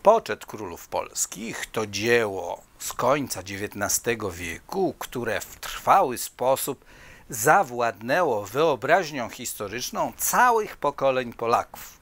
Poczet królów polskich to dzieło z końca XIX wieku, które w trwały sposób zawładnęło wyobraźnią historyczną całych pokoleń Polaków.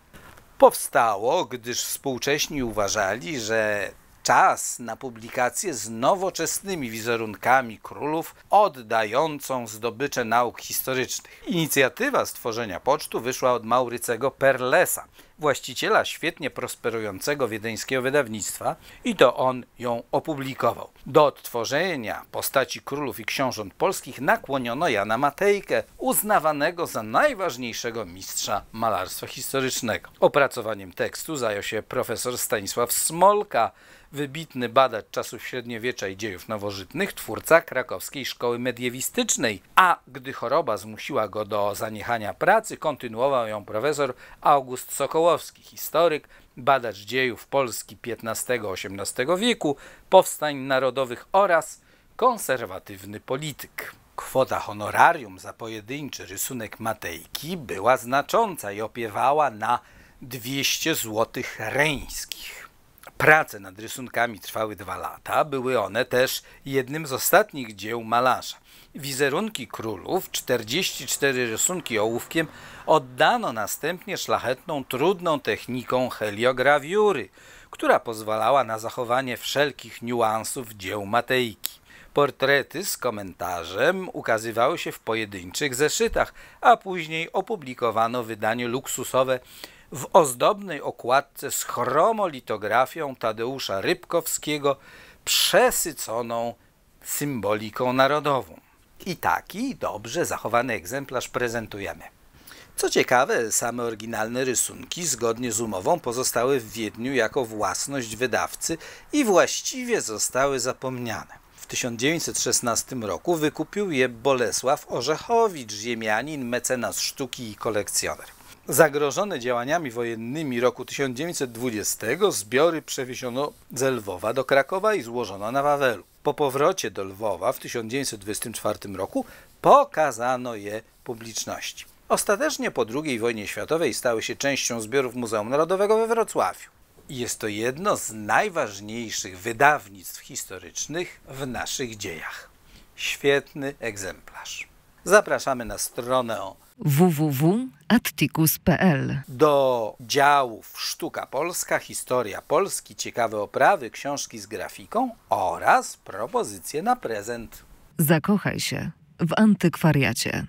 Powstało, gdyż współcześni uważali, że czas na publikację z nowoczesnymi wizerunkami królów oddającą zdobycze nauk historycznych. Inicjatywa stworzenia pocztu wyszła od Maurycego Perlesa, właściciela świetnie prosperującego wiedeńskiego wydawnictwa, i to on ją opublikował. Do odtworzenia postaci królów i książąt polskich nakłoniono Jana Matejkę, uznawanego za najważniejszego mistrza malarstwa historycznego. Opracowaniem tekstu zajął się profesor Stanisław Smolka, wybitny badacz czasów średniowiecza i dziejów nowożytnych, twórca krakowskiej szkoły mediewistycznej, a gdy choroba zmusiła go do zaniechania pracy, kontynuował ją profesor August Sokołowski, historyk, badacz dziejów Polski XV-XVIII wieku, powstań narodowych oraz konserwatywny polityk. Kwota honorarium za pojedynczy rysunek Matejki była znacząca i opiewała na 200 zł reńskich. Prace nad rysunkami trwały 2 lata, były one też jednym z ostatnich dzieł malarza. Wizerunki królów, 44 rysunki ołówkiem, oddano następnie szlachetną, trudną techniką heliograwiury, która pozwalała na zachowanie wszelkich niuansów dzieł Matejki. Portrety z komentarzem ukazywały się w pojedynczych zeszytach, a później opublikowano wydanie luksusowe w ozdobnej okładce z chromolitografią Tadeusza Rybkowskiego, przesyconą symboliką narodową. I taki dobrze zachowany egzemplarz prezentujemy. Co ciekawe, same oryginalne rysunki zgodnie z umową pozostały w Wiedniu jako własność wydawcy i właściwie zostały zapomniane. W 1916 roku wykupił je Bolesław Orzechowicz, ziemianin, mecenas sztuki i kolekcjoner. Zagrożone działaniami wojennymi roku 1920 zbiory przewieziono ze Lwowa do Krakowa i złożono na Wawelu. Po powrocie do Lwowa w 1924 roku pokazano je publiczności. Ostatecznie po II wojnie światowej stały się częścią zbiorów Muzeum Narodowego we Wrocławiu. Jest to jedno z najważniejszych wydawnictw historycznych w naszych dziejach. Świetny egzemplarz. Zapraszamy na stronę www.atticus.pl do działów Sztuka Polska, Historia Polski, ciekawe oprawy, książki z grafiką oraz propozycje na prezent. Zakochaj się w antykwariacie.